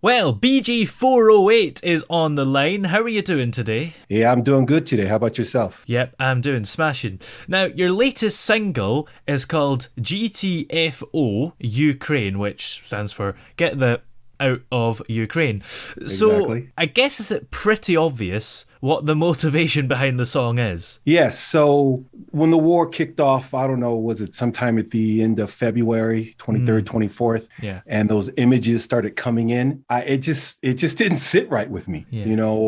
Well, BG408 is on the line. How are you doing today? Yeah, I'm doing good today. How about yourself? Yep, I'm doing smashing. Now, your latest single is called G.T.F.O, Ukraine, which stands for Get the Out of Ukraine. So, Exactly. I guess is it pretty obvious what the motivation behind the song is? Yes. So when the war kicked off, I don't know, was it sometime at the end of February, 23rd, 24th, Yeah. and those images started coming in, it just didn't sit right with me. Yeah.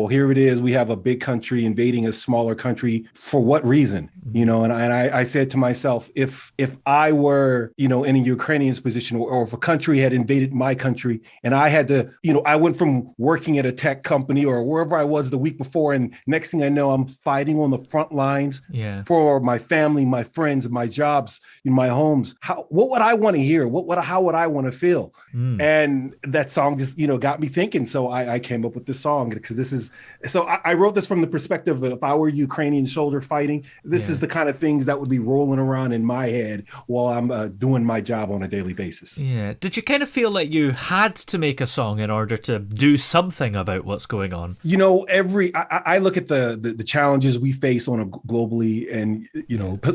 Here it is. We have a big country invading a smaller country. For what reason? And I said to myself, if I were, in a Ukrainian's position, or if a country had invaded my country and I had to, I went from working at a tech company or wherever I was the week before, and next thing I know, I'm fighting on the front lines Yeah. for my family, my friends, my jobs, in my homes. What would I want to hear? How would I want to feel? And that song just, got me thinking. So I came up with this song because I wrote this from the perspective of if I were Ukrainian shoulder fighting, this is the kind of things that would be rolling around in my head while I'm doing my job on a daily basis. Yeah. Did you kind of feel like you had to make a song in order to do something about what's going on? I look at the challenges we face globally, and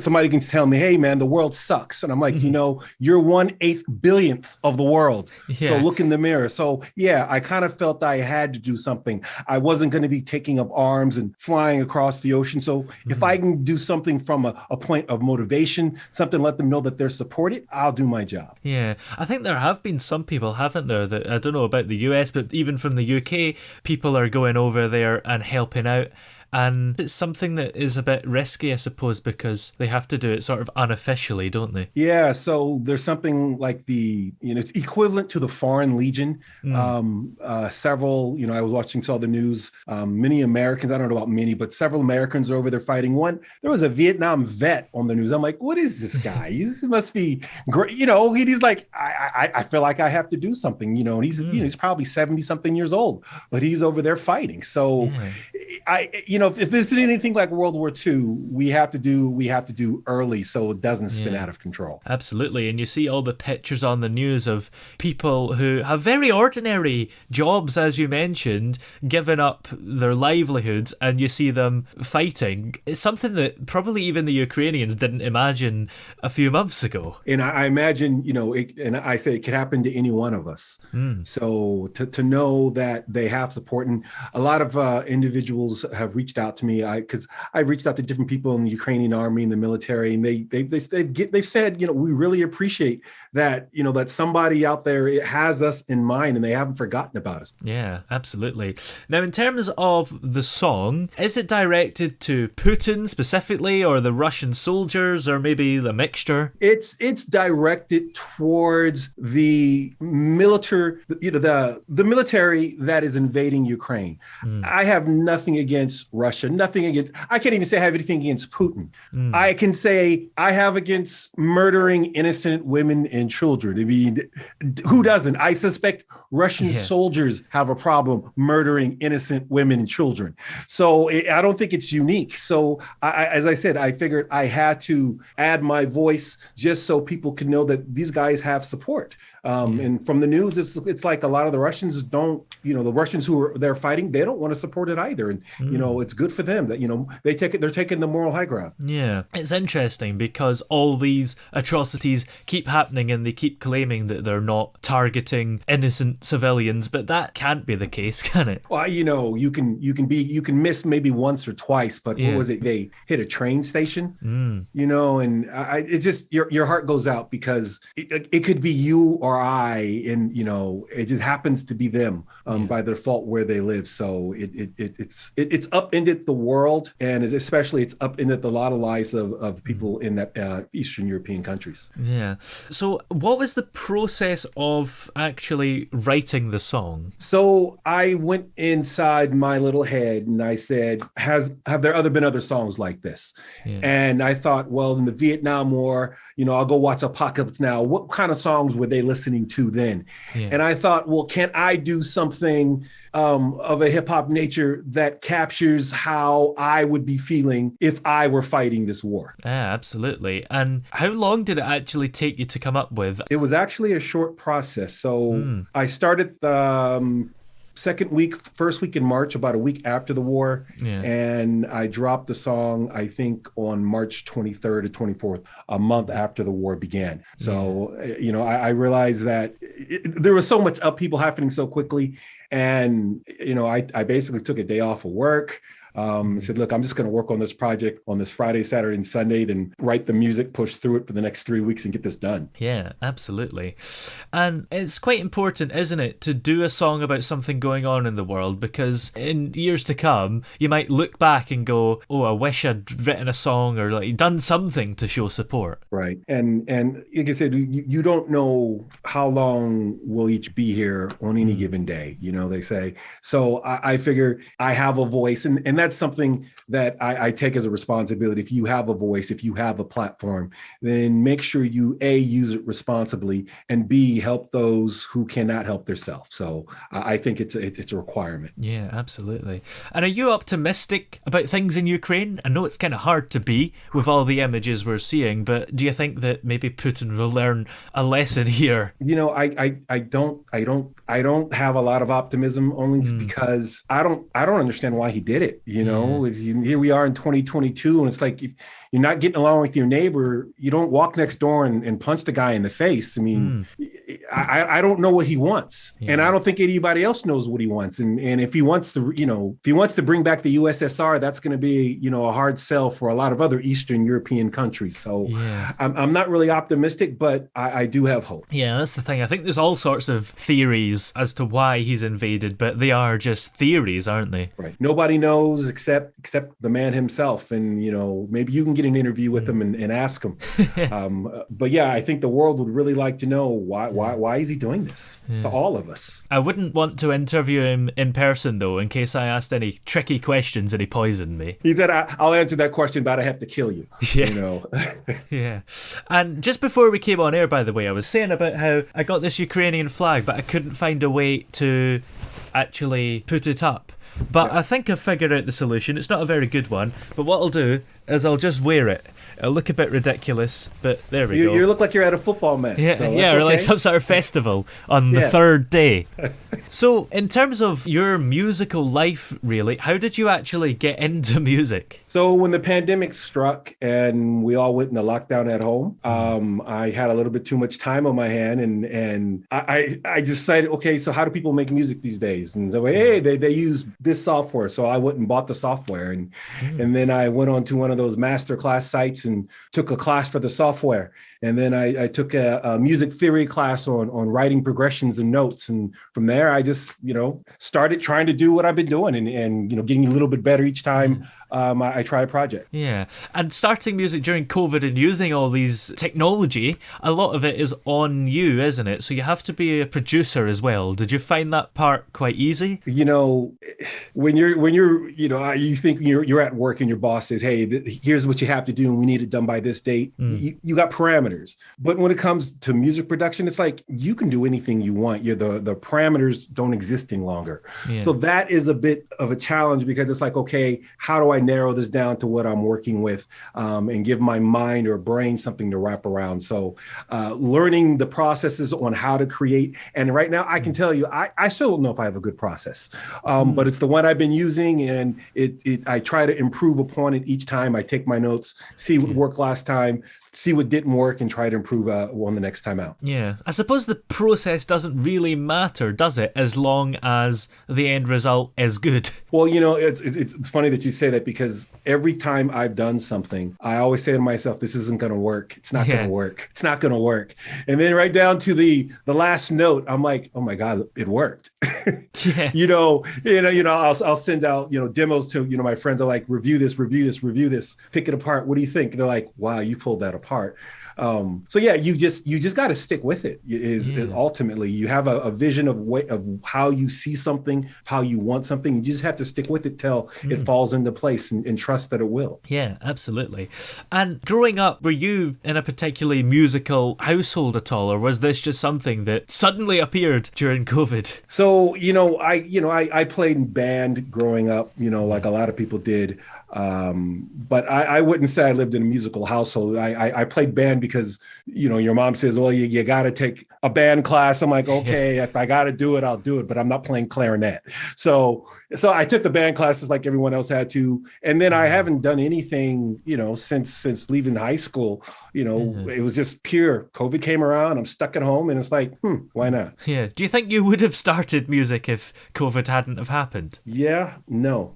somebody can tell me, hey man, the world sucks, and I'm like, you're 1/8 billionth of the world. Yeah. So look in the mirror. So yeah, I kind of felt I had to do something. I wasn't going to be taking up arms and flying across the ocean. So if I can do something from a point of motivation, something let them know that they're supported, I'll do my job. Yeah, I think there have been some people, haven't there, that I don't know about the US, but even from the UK, people are going over there and helping out. And it's something that is a bit risky, I suppose, because they have to do it sort of unofficially, don't they? Yeah, so there's something like it's equivalent to the Foreign Legion. Several, I was watching, saw the news. Many Americans, I don't know about many, but several Americans are over there fighting. There was a Vietnam vet on the news. I'm like, what is this guy? He must be great. He's like, I feel like I have to do something. And he's probably 70 something years old, but he's over there fighting. So, if this is anything like World War II, we have to do early so it doesn't spin out of control. Absolutely. And you see all the pictures on the news of people who have very ordinary jobs, as you mentioned, giving up their livelihoods, and you see them fighting. It's something that probably even the Ukrainians didn't imagine a few months ago. And I imagine, and I say it could happen to any one of us. So to know that they have support, and a lot of individuals have reached out to me because I've reached out to different people in the Ukrainian army and the military, and they've said, we really appreciate that, that somebody out there has us in mind and they haven't forgotten about us. Yeah, absolutely. Now, in terms of the song, is it directed to Putin specifically, or the Russian soldiers, or maybe the mixture? It's directed towards the military, the military that is invading Ukraine. I have nothing against Russia, I can't even say I have anything against Putin. I can say I have against murdering innocent women and children. I mean, who doesn't? I suspect Russian soldiers have a problem murdering innocent women and children. So I don't think it's unique. So as I said, I figured I had to add my voice just so people can know that these guys have support. And from the news, it's like a lot of the Russians don't, the Russians who are there fighting, they don't want to support it either. And, it's good for them that, they're taking the moral high ground. Yeah, it's interesting because all these atrocities keep happening and they keep claiming that they're not targeting innocent civilians, but that can't be the case, can it? Well, you can miss maybe once or twice, but what was it? They hit a train station, and it just, your heart goes out because it could be you or I, and it just happens to be them by their fault where they live. So it's upended the world, and especially it's upended a lot of lives of people in that Eastern European countries. Yeah. So what was the process of actually writing the song? So I went inside my little head and I said, have there been other songs like this? Yeah. And I thought, well, in the Vietnam War, I'll go watch Apocalypse Now. What kind of songs were they listening listening to then. Yeah. And I thought, well, can I do something of a hip hop nature that captures how I would be feeling if I were fighting this war? Yeah, absolutely. And how long did it actually take you to come up with? It was actually a short process. So I started the first week in March, about a week after the war. Yeah. And I dropped the song, I think, on March 23rd or 24th, a month after the war began. So, I realized that there was so much upheaval happening so quickly. And, I basically took a day off of work. Said, look, I'm just going to work on this project on this Friday, Saturday, and Sunday, then write the music, push through it for the next 3 weeks and get this done. Yeah, absolutely. And it's quite important, isn't it, to do a song about something going on in the world, because in years to come, you might look back and go, oh, I wish I'd written a song or like done something to show support. Right. And like I said, you don't know how long we'll each be here on any given day, they say. So I figure I have a voice, and that's something that I take as a responsibility. If you have a voice, if you have a platform, then make sure you A, use it responsibly, and B, help those who cannot help themselves. So I think it's a requirement. Yeah, absolutely. And are you optimistic about things in Ukraine? I know it's kind of hard to be with all the images we're seeing, but do you think that maybe Putin will learn a lesson here? I don't have a lot of optimism, only because I don't understand why he did it. Here we are in 2022, and it's like, if you're not getting along with your neighbor, you don't walk next door and punch the guy in the face. I mean, I don't know what he wants, and I don't think anybody else knows what he wants. And if he wants to bring back the USSR, that's going to be a hard sell for a lot of other Eastern European countries. So I'm not really optimistic, but I do have hope. Yeah, that's the thing. I think there's all sorts of theories as to why he's invaded, but they are just theories, aren't they? Right. Nobody knows except the man himself. And, maybe you can get an interview with him and ask him. But yeah, I think the world would really like to know why is he doing this to all of us? I wouldn't want to interview him in person, though, in case I asked any tricky questions and he poisoned me. He said, I'll answer that question, but I have to kill you. Yeah. Yeah. And just before we came on air, by the way, I was saying about how I got this Ukrainian flag, but I couldn't find a way to actually put it up. But I think I've figured out the solution. It's not a very good one, but what I'll do is I'll just wear it. It'll look a bit ridiculous, but there we go. You look like you're at a football match. Yeah, so or like some sort of festival on the third day. So, in terms of your musical life, really, how did you actually get into music? So, when the pandemic struck and we all went into lockdown at home, I had a little bit too much time on my hand, and I decided, okay, so how do people make music these days? And so, hey, they use this software, so I went and bought the software, and then I went on to one of those masterclass sites and took a class for the software. And then I took a music theory class on writing progressions and notes. And from there, I just, started trying to do what I've been doing and getting a little bit better each time I try a project. Yeah. And starting music during COVID and using all these technology, a lot of it is on you, isn't it? So you have to be a producer as well. Did you find that part quite easy? When you're you think you're at work and your boss says, hey, here's what you have to do and we need it done by this date. You got parameters. But when it comes to music production, it's like you can do anything you want. The parameters don't exist any longer. Yeah. So that is a bit of a challenge because it's like, okay, how do I narrow this down to what I'm working with and give my mind or brain something to wrap around? So learning the processes on how to create. And right now I can tell you, I still don't know if I have a good process, but it's the one I've been using, and I try to improve upon it each time. I take my notes, see what worked last time, see what didn't work, and try to improve on the next time out. Yeah. I suppose the process doesn't really matter, does it? As long as the end result is good. Well, it's funny that you say that because every time I've done something, I always say to myself, this isn't going to work. It's not going to work. It's not going to work. And then right down to the last note, I'm like, oh my God, it worked. I'll send out, demos to, my friends are like, review this, pick it apart. What do you think? And they're like, wow, you pulled that apart. So yeah, you just got to stick with it. Is ultimately you have a vision of how you see something, how you want something. You just have to stick with it till it falls into place and trust that it will. Yeah, absolutely. And growing up, were you in a particularly musical household at all, or was this just something that suddenly appeared during COVID? So, I played in band growing up, like a lot of people did. But I wouldn't say I lived in a musical household. I played band because, your mom says, well, you got to take a band class. I'm like, okay, if I got to do it, I'll do it, but I'm not playing clarinet. So I took the band classes like everyone else had to. And then I haven't done anything, since leaving high school. It was just pure COVID came around. I'm stuck at home and it's like, why not? Yeah. Do you think you would have started music if COVID hadn't have happened? Yeah, no.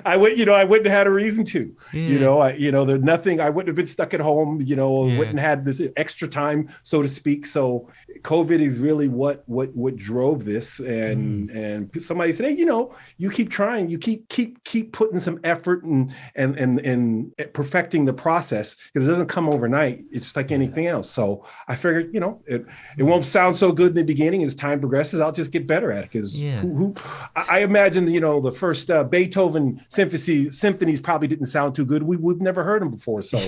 I wouldn't have had a reason to. There's nothing. I wouldn't have been stuck at home. Wouldn't have had this extra time, so to speak. So COVID is really what drove this. And somebody said, hey, you keep trying, you keep putting some effort and perfecting the process, because it doesn't come overnight. It's like anything else. So I figured, it won't sound so good in the beginning. As time progresses, I'll just get better at it. Because I imagine, the first Beethoven symphonies probably didn't sound too good. We've never heard them before. So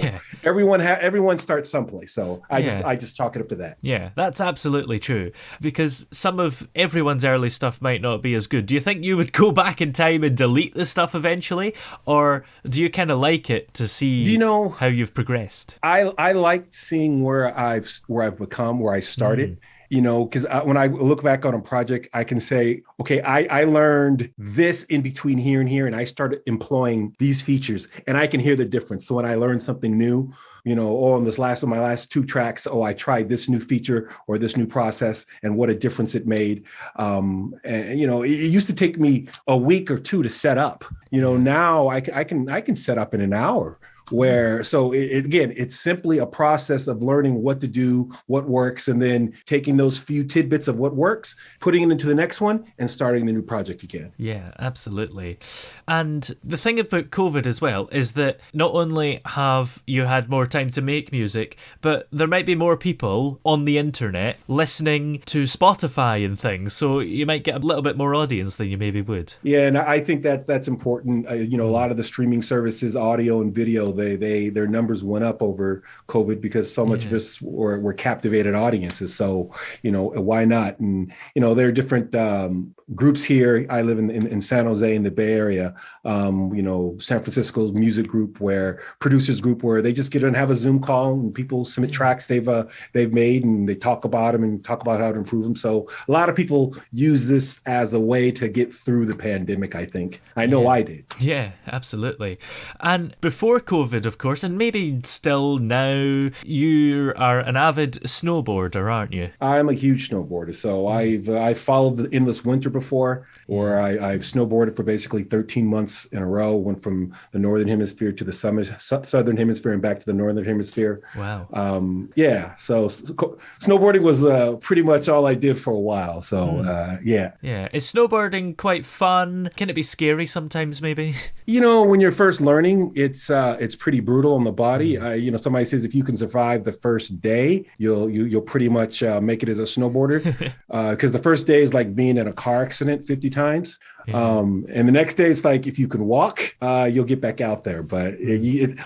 everyone starts someplace. So I just chalk it up to that. Yeah, that's absolutely true. Because some of everyone's early stuff might not be as good. Do you think you would go back in time and delete the stuff eventually? Or do you kind of like it to see how you've progressed? I like seeing where I've become, where I started. Because when I look back on a project, I can say, okay, I learned this in between here and here, and I started employing these features, and I can hear the difference. So when I learn something new, on my last two tracks, I tried this new feature or this new process, and what a difference it made. It used to take me a week or two to set up. Now I can set up in an hour. It's simply a process of learning what to do, what works, and then taking those few tidbits of what works, putting it into the next one, and starting the new project again. Yeah, absolutely. And the thing about COVID as well is that not only have you had more time to make music, but there might be more people on the internet listening to Spotify and things, so you might get a little bit more audience than you maybe would. Yeah, and I think that's important. A lot of the streaming services, audio and video, their numbers went up over COVID because so much of us were captivated audiences. So, why not? And, there are different groups here. I live in San Jose in the Bay Area, San Francisco's music group, producers group, where they just get and have a Zoom call and people submit tracks they've made, and they talk about them and talk about how to improve them. So a lot of people use this as a way to get through the pandemic, I think. I know I did. Yeah, absolutely. And before COVID, of course, and maybe still now, you are an avid snowboarder, aren't you? I'm a huge snowboarder. So I've followed the endless winter before, where I've snowboarded for basically 13 months in a row, went from the northern hemisphere to the southern hemisphere and back to the northern hemisphere. Wow. So snowboarding was pretty much all I did for a while. So yeah. Is snowboarding quite fun? Can it be scary sometimes, maybe? When you're first learning, it's pretty brutal on the body. Somebody says if you can survive the first day, you'll pretty much make it as a snowboarder, because the first day is like being in a car accident 50 times. And the next day it's like if you can walk, you'll get back out there. But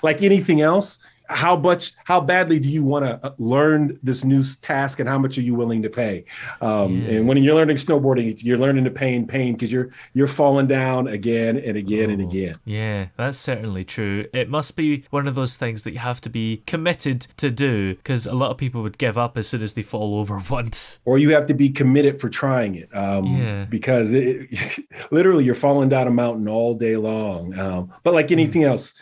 like anything else, how badly do you want to learn this new task, and how much are you willing to pay? And when you're learning snowboarding, you're learning to pay because you're falling down again and again and again. Yeah, that's certainly true. It must be one of those things that you have to be committed to do, because a lot of people would give up as soon as they fall over once. Or you have to be committed for trying it, because literally you're falling down a mountain all day long. But like anything else,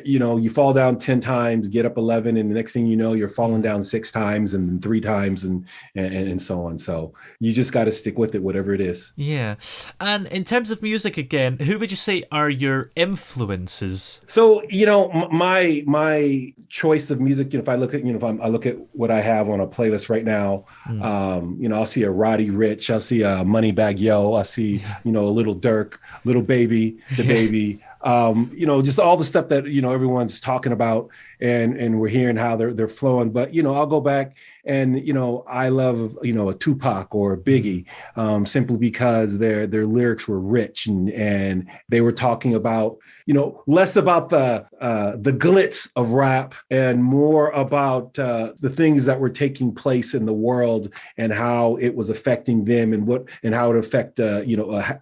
you fall down 10 times, get up 11, and the next thing you know, you're falling down 6 times and 3 times and so on. So you just got to stick with it, whatever it is. Yeah. And in terms of music again, who would you say are your influences? So, my choice of music, if I look at, if I look at what I have on a playlist right now, I'll see a Roddy Ricch, I'll see a Moneybagg Yo, I'll see, a Little Durk, Little Baby, The Baby. Just all the stuff that, everyone's talking about. and we're hearing how they're flowing. But I'll go back and I love a Tupac or a Biggie, simply because their lyrics were rich and they were talking about less about the glitz of rap and more about the things that were taking place in the world and how it was affecting them and how it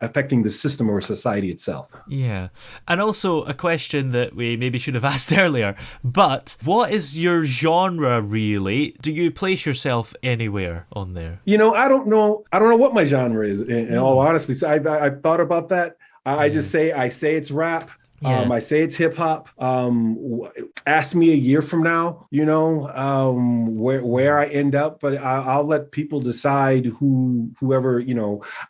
affecting the system or society itself. Yeah. And also a question that we maybe should have asked earlier, but what is your genre really? Do you place yourself anywhere on there? I don't know what my genre is in all honesty. So I've thought about that. I just say it's rap. Yeah. I say it's hip hop. Ask me a year from now, where I end up, but I'll let people decide whoever.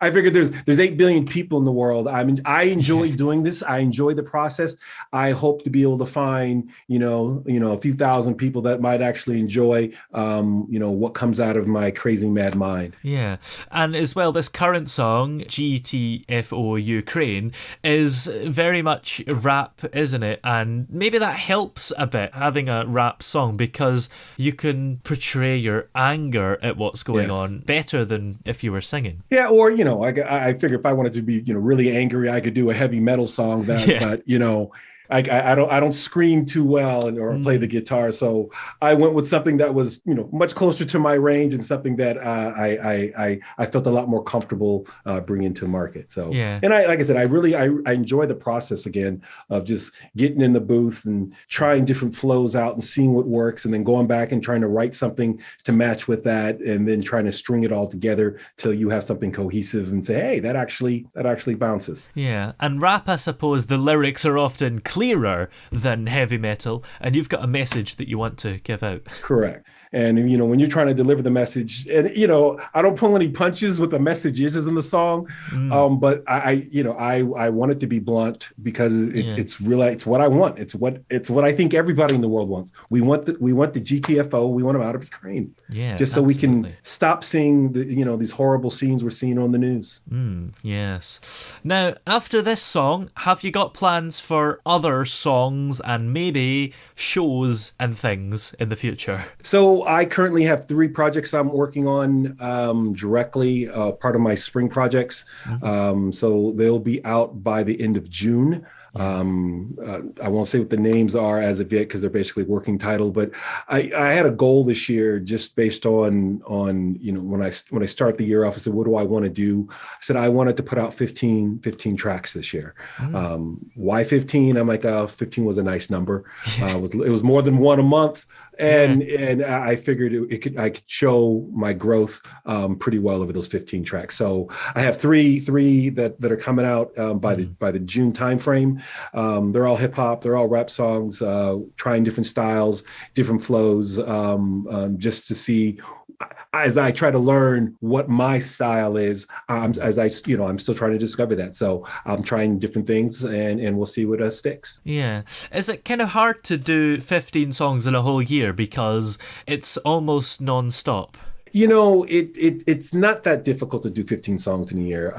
I figure there's 8 billion people in the world. I enjoy doing this. I enjoy the process. I hope to be able to find a few thousand people that might actually enjoy what comes out of my crazy mad mind. Yeah, and as well, this current song G.T.F.O Ukraine is very much rap, isn't it? And maybe that helps a bit, having a rap song, because you can portray your anger at what's going on better than if you were singing. Yeah, or I figure if I wanted to be really angry, I could do a heavy metal song but I don't scream too well or play the guitar, so I went with something that was much closer to my range and something that I felt a lot more comfortable bringing to market. So and like I said, I enjoy the process again of just getting in the booth and trying different flows out and seeing what works, and then going back and trying to write something to match with that, and then trying to string it all together till you have something cohesive and say, hey, that actually bounces. Yeah, and rap, I suppose the lyrics are often clearer than heavy metal, and you've got a message that you want to give out. Correct. And when you're trying to deliver the message, and I don't pull any punches with the message is in the song, but I want it to be blunt because it's really, it's what I want. It's what I think everybody in the world wants. We want the G.T.F.O. We want them out of Ukraine. Yeah, just so we can stop seeing these horrible scenes we're seeing on the news. Yes. Now, after this song, have you got plans for other songs and maybe shows and things in the future? So I currently have 3 projects I'm working on directly, part of my spring projects. So they'll be out by the end of June. I won't say what the names are as of yet because they're basically working title, but I had a goal this year just based on when I start the year off, I said, what do I want to do? I said I wanted to put out 15 tracks this year. Why 15? I'm like, 15 was a nice number. It was more than one a month. And I figured I could show my growth pretty well over those 15 tracks. So I have three that are coming out by the June timeframe. They're all hip hop, they're all rap songs, trying different styles, different flows, just to see as I try to learn what my style is. I'm still trying to discover that. So I'm trying different things, and we'll see what sticks. Yeah. Is it kind of hard to do 15 songs in a whole year because it's almost non-stop? It's not that difficult to do 15 songs in a year,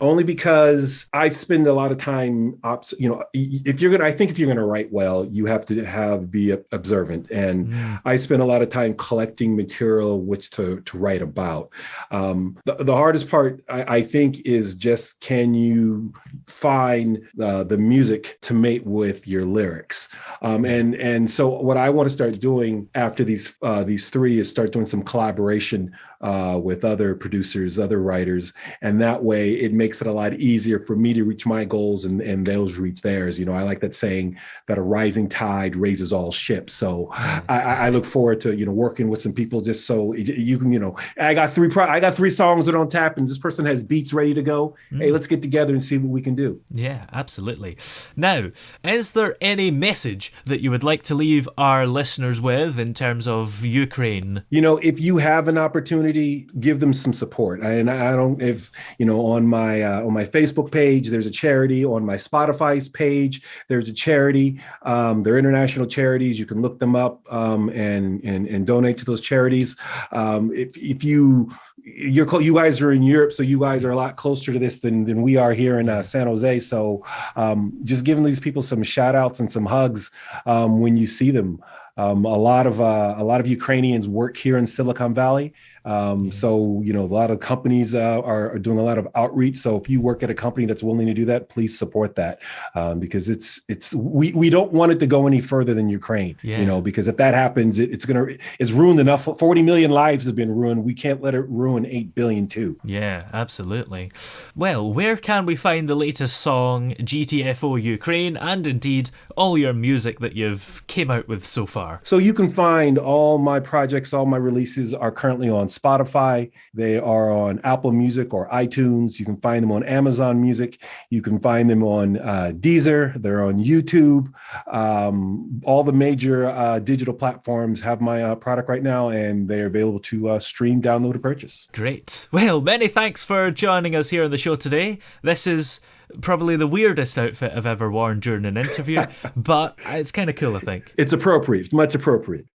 only because I spend a lot of time, if you're going to write well, you have to be observant. And I spend a lot of time collecting material which to write about. The hardest part, I think, is just, can you find the music to mate with your lyrics? And so what I want to start doing after these 3 is start doing some collaboration with other producers, other writers, and that way it makes it a lot easier for me to reach my goals and those reach theirs. I like that saying that a rising tide raises all ships. So I look forward to working with some people just so you can I got 3 songs that are on tap, and this person has beats ready to go. Hey, let's get together and see what we can do. Yeah, absolutely. Now, is there any message that you would like to leave our listeners with in terms of Ukraine? If you have an opportunity charity, give them some support. And I don't, if on my Facebook page, there's a charity. On my Spotify's page, there's a charity. They're international charities. You can look them up and donate to those charities. If you guys are in Europe, so you guys are a lot closer to this than we are here in San Jose. So just giving these people some shout outs and some hugs when you see them. A lot of Ukrainians work here in Silicon Valley. So, a lot of companies are doing a lot of outreach. So if you work at a company that's willing to do that, please support that, because we don't want it to go any further than Ukraine, because if that happens, it's ruined enough. 40 million lives have been ruined. We can't let it ruin 8 billion too. Yeah, absolutely. Well, where can we find the latest song, G.T.F.O Ukraine, and indeed all your music that you've came out with so far? So you can find all my projects, all my releases are currently on Spotify. They are on Apple Music or iTunes. You can find them on Amazon Music. You can find them on Deezer. They're on YouTube. All the major digital platforms have my product right now, and they're available to stream, download, and purchase. Great. Well, many thanks for joining us here on the show today. This is probably the weirdest outfit I've ever worn during an interview, but it's kind of cool, I think. It's appropriate. It's much appropriate.